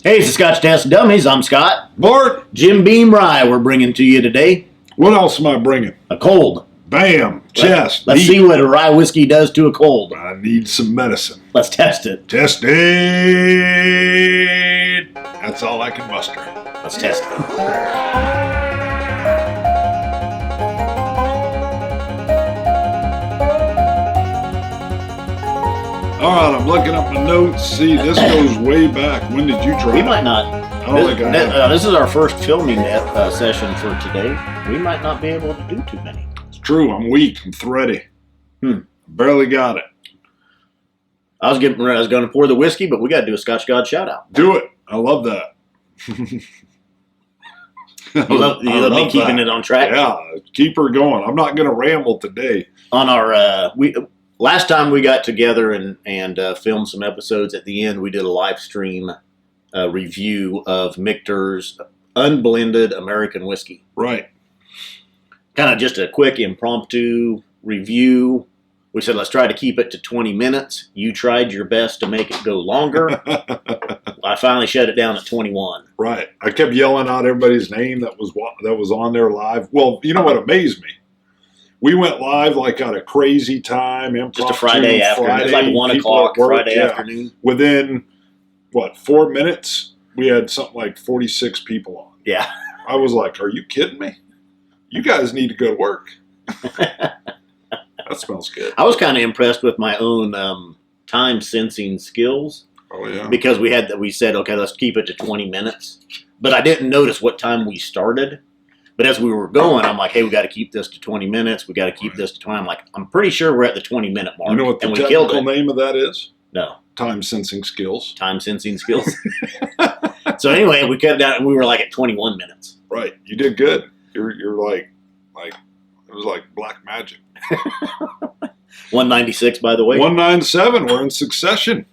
Hey, it's the Scotch Test Dummies. I'm Scott. Bart, Jim Beam Rye we're bringing to you today. what else am I bringing? A cold. Bam, chest. Let's see what a rye whiskey does to a cold. I need some medicine. Let's test it. Test it. That's all I can muster. Let's test it. All right, I'm looking up my notes. See, this goes way back. When did you try We it? might not. I don't think I have. This is our first filming session for today. We might not be able to do too many. It's true. I'm weak. I'm thready. Barely got it. I was going to pour the whiskey, but we got to do a Scotch God shout out. Do it. I love that. You love me keeping it on track. Yeah, keep her going. I'm not going to ramble today. On our last time we got together and filmed some episodes, at the end we did a live stream review of Michter's unblended American whiskey. Right. Kind of just a quick impromptu review. We said let's try to keep it to 20 minutes. You tried your best to make it go longer. I finally shut it down at 21. Right. I kept yelling out everybody's name that was on there live. Well, you know what amazed me? We went live like at a crazy time. Just a Friday afternoon. It's like 1 o'clock Friday afternoon. Within, 4 minutes, we had something like 46 people on. Yeah. I was like, are you kidding me? You guys need to go to work. That smells good. I was kind of impressed with my own time sensing skills. Oh, yeah. Because we said, okay, let's keep it to 20 minutes. But I didn't notice what time we started. But as we were going, I'm like, hey, we got to keep this to 20 minutes. We got to keep this to 20. I'm like, I'm pretty sure we're at the 20-minute mark. You know what the technical name of that is? No. Time sensing skills. Time sensing skills. So anyway, we cut it down, and we were like at 21 minutes. Right. You did good. You're like it was like black magic. 196, by the way. 197. We're in succession.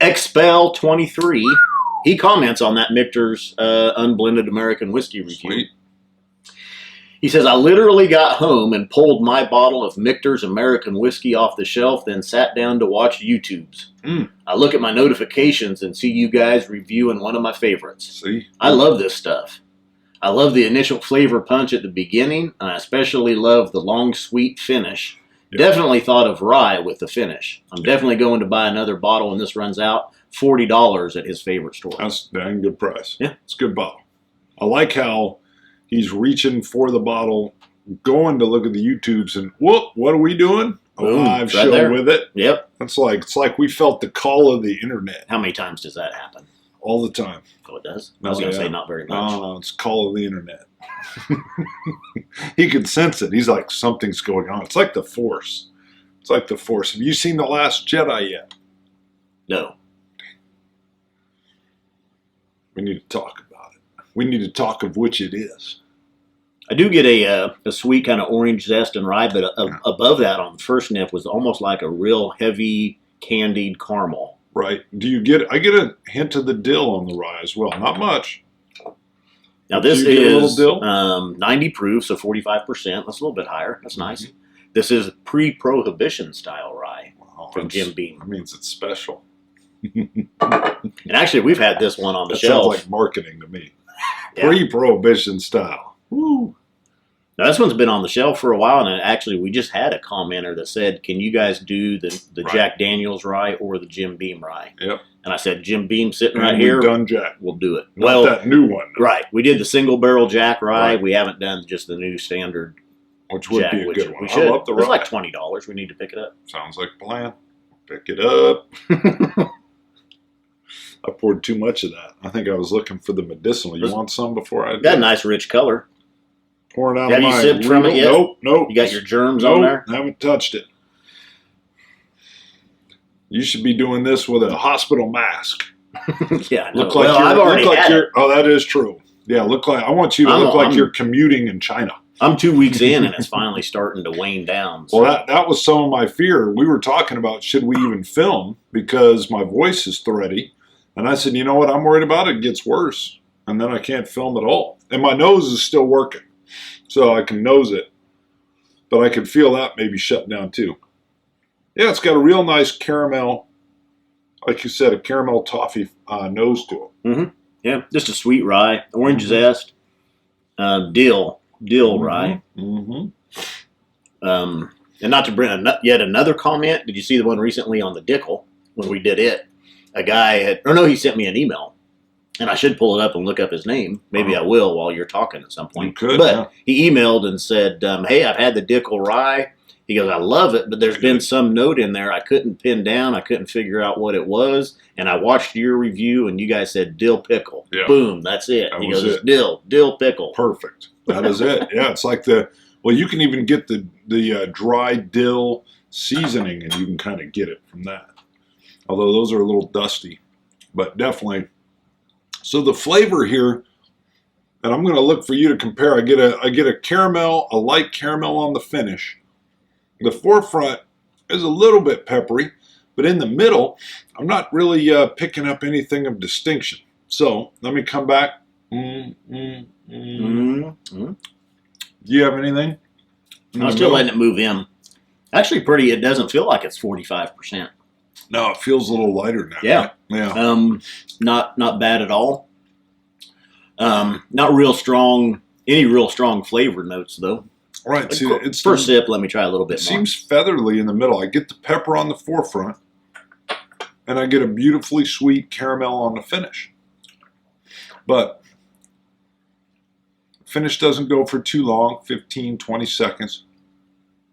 Expel 23. He comments on that Michter's unblended American whiskey review. Sweet. He says, I literally got home and pulled my bottle of Michter's American whiskey off the shelf, then sat down to watch YouTubes. I look at my notifications and see you guys reviewing one of my favorites. See? I love this stuff. I love the initial flavor punch at the beginning, and I especially love the long, sweet finish. Yep. Definitely thought of rye with the finish. I'm definitely going to buy another bottle when this runs out. $40 at his favorite store. That's a dang good price. Yeah. It's a good bottle. I like how he's reaching for the bottle, going to look at the YouTubes, and whoop, what are we doing? A live show there with it. Yep. It's like we felt the call of the internet. How many times does that happen? All the time. Oh, it does? I was going to say not very much. No, it's call of the internet. He could sense it. He's like, something's going on. It's like the Force. It's like the Force. Have you seen The Last Jedi yet? No. We need to talk about it. We need to talk of which it is. I do get a sweet kind of orange zest and rye, but above that on the first nip was almost like a real heavy candied caramel. Right. I get a hint of the dill on the rye as well. Not much. Now this is 90 proof, so 45%. That's a little bit higher. That's nice. Mm-hmm. This is pre-prohibition style rye from Jim Beam. That means it's special. And actually, we've had this one on the shelf. Sounds like marketing to me. Yeah. Pre-prohibition style. Woo. Now, this one's been on the shelf for a while, and actually, we just had a commenter that said, can you guys do the right. Jack Daniels rye or the Jim Beam rye? Yep. And I said, Jim Beam sitting right here. Done Jack. We'll do it. Not that new one. Right. We did the single barrel Jack rye. Right. We haven't done just the new standard which would Jack, be a good one. We should. I love the rye. It's like $20. We need to pick it up. Sounds like a plan. Pick it up. I poured too much of that. I think I was looking for the medicinal. You want some before I do? Got a nice rich color. Pouring out Have you sipped from it yet? Nope. You got your germs on there? Haven't touched it. You should be doing this with a hospital mask. Yeah, no. Look like I've already had it. Oh, that is true. Yeah, I want you to look like you're commuting in China. I'm 2 weeks in, and it's finally starting to wane down. So. Well, that was some of my fear. We were talking about should we even film because my voice is thready. And I said, you know what I'm worried about? It gets worse. And then I can't film at all. And my nose is still working. So I can nose it. But I can feel that maybe shut down too. Yeah, it's got a real nice caramel like you said, a caramel toffee nose to it. Yeah, just a sweet rye, orange zest, dill rye. And not to bring yet another comment. Did you see the one recently on the Dickel when we did it? A guy he sent me an email. And I should pull it up and look up his name. Maybe I will while you're talking at some point. You could, but he emailed and said, hey, I've had the Dickel Rye. He goes, I love it, but there's been some note in there I couldn't pin down. I couldn't figure out what it was. And I watched your review, and you guys said dill pickle. Yeah. Boom, that's it. He goes, it's dill pickle. Perfect. That is it. Yeah, it's like you can even get the dry dill seasoning, and you can kind of get it from that. Although those are a little dusty, but definitely. So the flavor here, and I'm going to look for you to compare. I get a caramel, a light caramel on the finish. The forefront is a little bit peppery, but in the middle, I'm not really picking up anything of distinction. So let me come back. Do you have anything? I'm still letting it move in. Actually, it doesn't feel like it's 45%. No, it feels a little lighter now. Yeah. Right? Yeah. Not bad at all. Not real strong, any real strong flavor notes though. Right. See, it's first sip. Let me try a little bit more. Seems feathery in the middle. I get the pepper on the forefront, and I get a beautifully sweet caramel on the finish. But finish doesn't go for too long, 15, 20 seconds.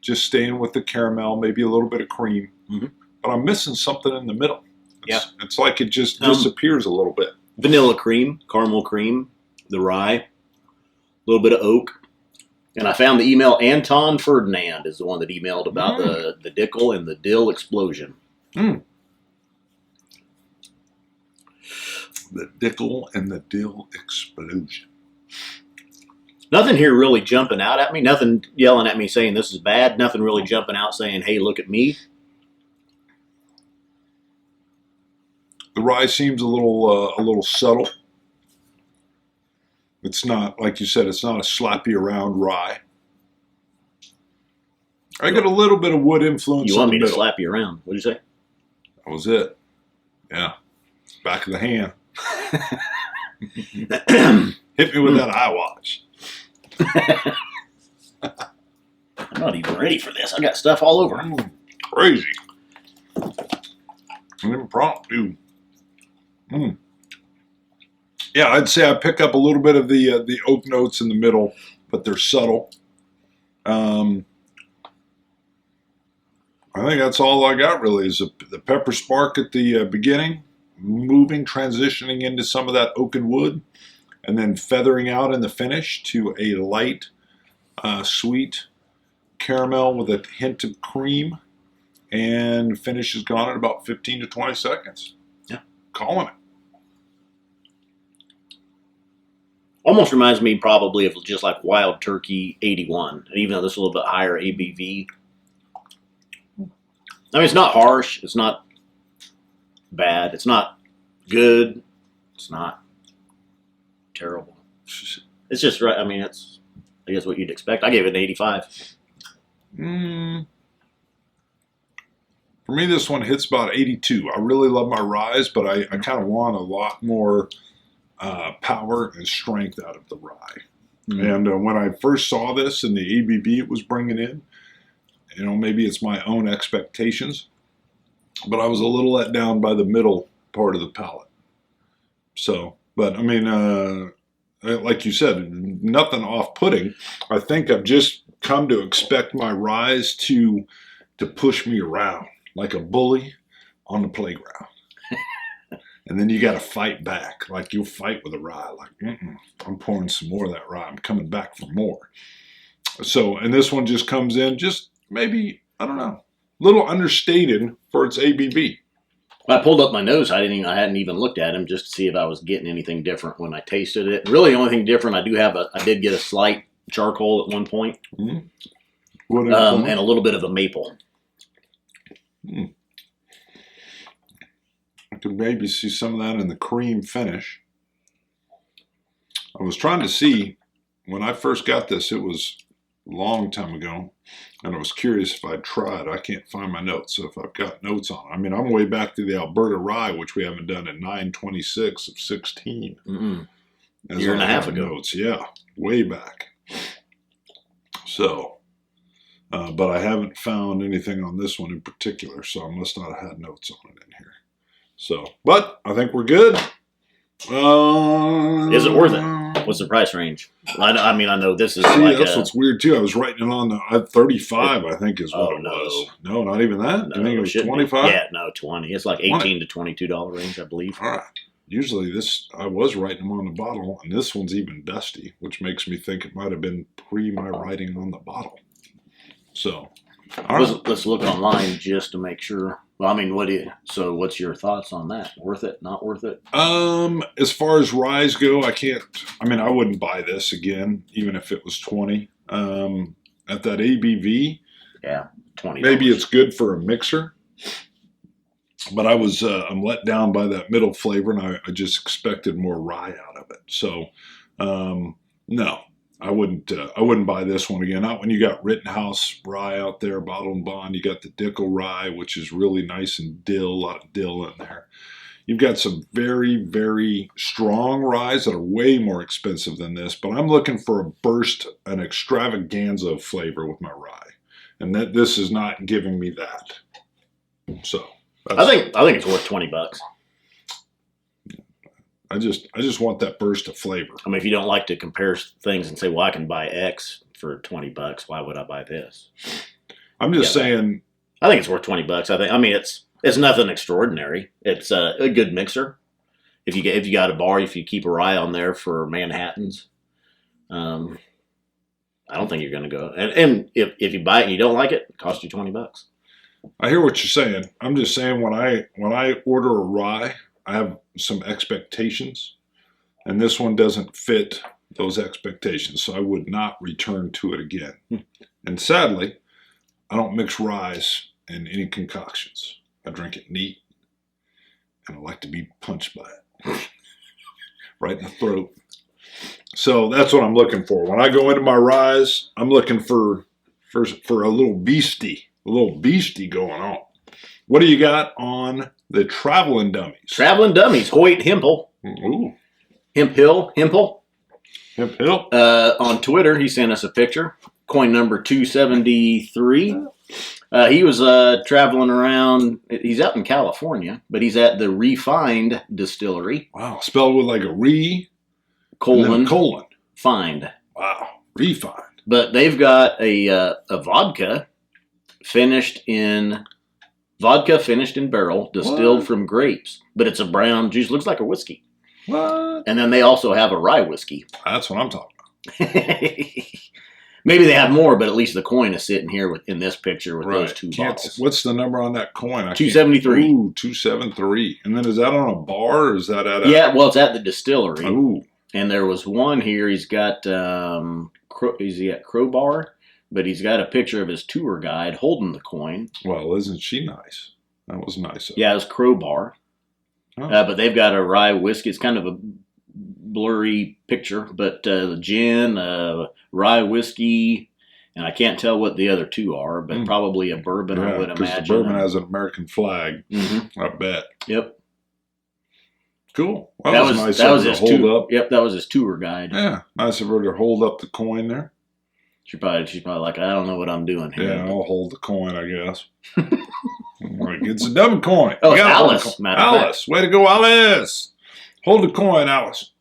Just staying with the caramel, maybe a little bit of cream. But I'm missing something in the middle. It's like it just disappears a little bit. Vanilla cream, caramel cream, the rye, a little bit of oak. And I found the email. Anton Ferdinand is the one that emailed about the Dickel and the dill explosion. The Dickel and the dill explosion. Nothing here really jumping out at me. Nothing yelling at me saying this is bad. Nothing really jumping out saying, hey, look at me. The rye seems a little subtle. It's not, like you said, it's not a slappy around rye. I get a little bit of wood influence. You want me to slap you around? What'd you say? That was it. Yeah. Back of the hand. Hit me with that eye watch. I'm not even ready for this. I got stuff all over. Crazy. An impromptu. Yeah, I'd say I pick up a little bit of the oak notes in the middle, but they're subtle. I think that's all I got really is the pepper spark at the beginning, transitioning into some of that oaken wood, and then feathering out in the finish to a light, sweet caramel with a hint of cream, and finish is gone in about 15 to 20 seconds. Yeah. Calling it. Almost reminds me probably of just like Wild Turkey 81, even though this is a little bit higher ABV. I mean, it's not harsh. It's not bad. It's not good. It's not terrible. It's just right. I mean, it's, I guess, what you'd expect. I gave it an 85. For me, this one hits about 82. I really love my ryes, but I kind of want a lot more power and strength out of the rye. And when I first saw this and the ABV it was bringing in, you know, maybe it's my own expectations, but I was a little let down by the middle part of the palate. So, but I mean, like you said, nothing off-putting. I think I've just come to expect my ryes to push me around like a bully on the playground. And then you got to fight back. Like you'll fight with a rye. Like, I'm pouring some more of that rye. I'm coming back for more. So, and this one just comes in just maybe, I don't know, a little understated for its ABV. I pulled up my nose. I hadn't even looked at him just to see if I was getting anything different when I tasted it. Really, the only thing different, I did get a slight charcoal at one point, and a little bit of a maple. I could maybe see some of that in the cream finish. I was trying to see when I first got this. It was long time ago, and I was curious if I'd try it. I can't find my notes, so if I've got notes on it. I mean, I'm way back to the Alberta Rye, which we haven't done in 9/26 of 16. A year and a half ago. Notes. Yeah, way back. So, but I haven't found anything on this one in particular, so I must not have had notes on it in here. So, but I think we're good. Is it worth it? What's the price range? I mean, I know this is that's what's weird too. I was writing it on the 35. I think is what it was. No, not even that. No, I think it was 25. Yeah, no, 20. It's like 18 to $22 range, I believe. All right. Usually I was writing them on the bottle, and this one's even dusty, which makes me think it might have been pre my writing on the bottle. So, let's look online just to make sure. Well, I mean, what's your thoughts on that? Worth it? Not worth it? As far as ryes go, I wouldn't buy this again, even if it was 20. At that ABV, yeah, 20. Maybe it's good for a mixer, but I'm let down by that middle flavor, and I just expected more rye out of it. So, no. I wouldn't buy this one again. Not when you got Rittenhouse rye out there, bottle and bond. You got the Dickel rye, which is really nice and a lot of dill in there. You've got some very, very strong ryes that are way more expensive than this, but I'm looking for a burst, an extravaganza of flavor with my rye, and this is not giving me that. So I think it's worth $20. I just want that burst of flavor. I mean, if you don't like to compare things and say, well, I can buy X for $20, why would I buy this? I'm just saying. I think it's worth $20. It's nothing extraordinary. It's a good mixer. If you got a bar, if you keep a rye on there for Manhattans, I don't think you're going to go. And if you buy it and you don't like it, it costs you $20. I hear what you're saying. I'm just saying when I order a rye, I have some expectations, and this one doesn't fit those expectations, so I would not return to it again. And sadly, I don't mix ryes in any concoctions. I drink it neat, and I like to be punched by it. Right in the throat. So that's what I'm looking for. When I go into my ryes, I'm looking for a little beastie going on. What do you got on the Traveling Dummies? Traveling Dummies, Hoyt Hempel. Ooh. Hemphill. On Twitter, he sent us a picture. Coin number 273. He was traveling around. He's out in California, but he's at the Refined Distillery. Wow, spelled with like a re, colon, find. Wow, Refined. But they've got a vodka finished in barrel, distilled from grapes, but it's a brown juice. Looks like a whiskey. What? And then they also have a rye whiskey. That's what I'm talking about. Maybe they have more, but at least the coin is sitting here in this picture with those two bottles. What's the number on that coin? 273. Ooh, 273. And then is that on a bar, or is that at a... Yeah, well, it's at the distillery. Ooh. And there was one here. He's got Crowbar, but he's got a picture of his tour guide holding the coin. Well, isn't she nice? That was nice. Yeah, it was Crowbar. Oh. But they've got a rye whiskey. It's kind of a blurry picture, but the gin, rye whiskey, and I can't tell what the other two are, but probably a bourbon, I would imagine. The bourbon has an American flag. Mm-hmm. I bet. Yep. Cool. Well, that was nice. That was his hold up. Yep, that was his tour guide. Yeah, nice of her to hold up the coin there. She's probably like, I don't know what I'm doing here. Yeah, I'll hold the coin, I guess. Right, it's a double coin. Oh, it's Alice. Alice, way to go, Alice! Hold the coin, Alice.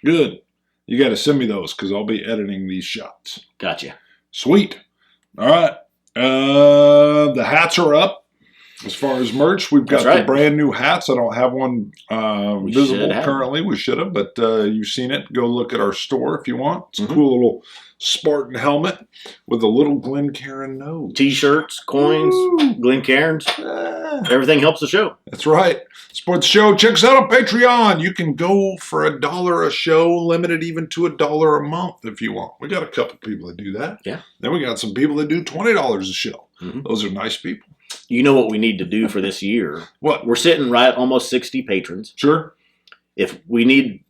Good. You got to send me those because I'll be editing these shots. Gotcha. Sweet. All right. The hats are up. As far as merch, we've got the brand new hats. I don't have one visible currently. We should have, but you've seen it. Go look at our store if you want. It's a cool little Spartan helmet with a little Glencairn nose. T-shirts, coins, Glencairns. Everything helps the show. That's right. Support the show. Check us out on Patreon. You can go for $1 a show, limited even to $1 a month if you want. We got a couple people that do that. Yeah. Then we got some people that do $20 a show. Mm-hmm. Those are nice people. You know what we need to do for this year? What? We're sitting right at almost 60 patrons. Sure. If we need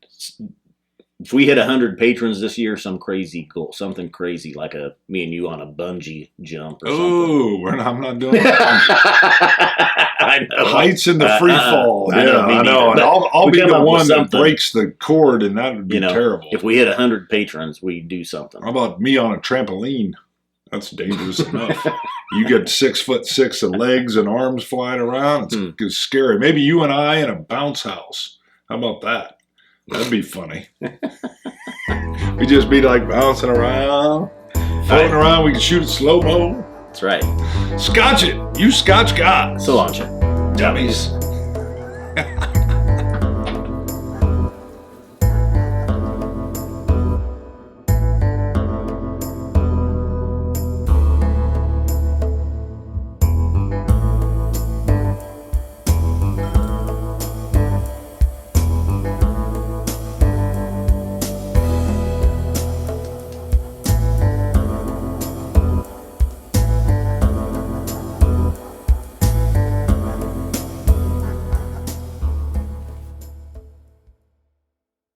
If we hit 100 patrons this year, something crazy like me and you on a bungee jump or Oh, I'm not doing it. I know. Heights in the free fall. I know, me I know. And neither. I'll be come the up with one that something. breaks the cord, and that would be terrible. If we hit 100 patrons, we do something. How about me on a trampoline? That's dangerous enough. You get 6'6" of legs and arms flying around. It's scary. Maybe you and I in a bounce house. How about that? That'd be funny. We just be like bouncing around, floating around. We can shoot it slow-mo. That's right. Scotch it. You Scotch God. So long, Chip. Dummies.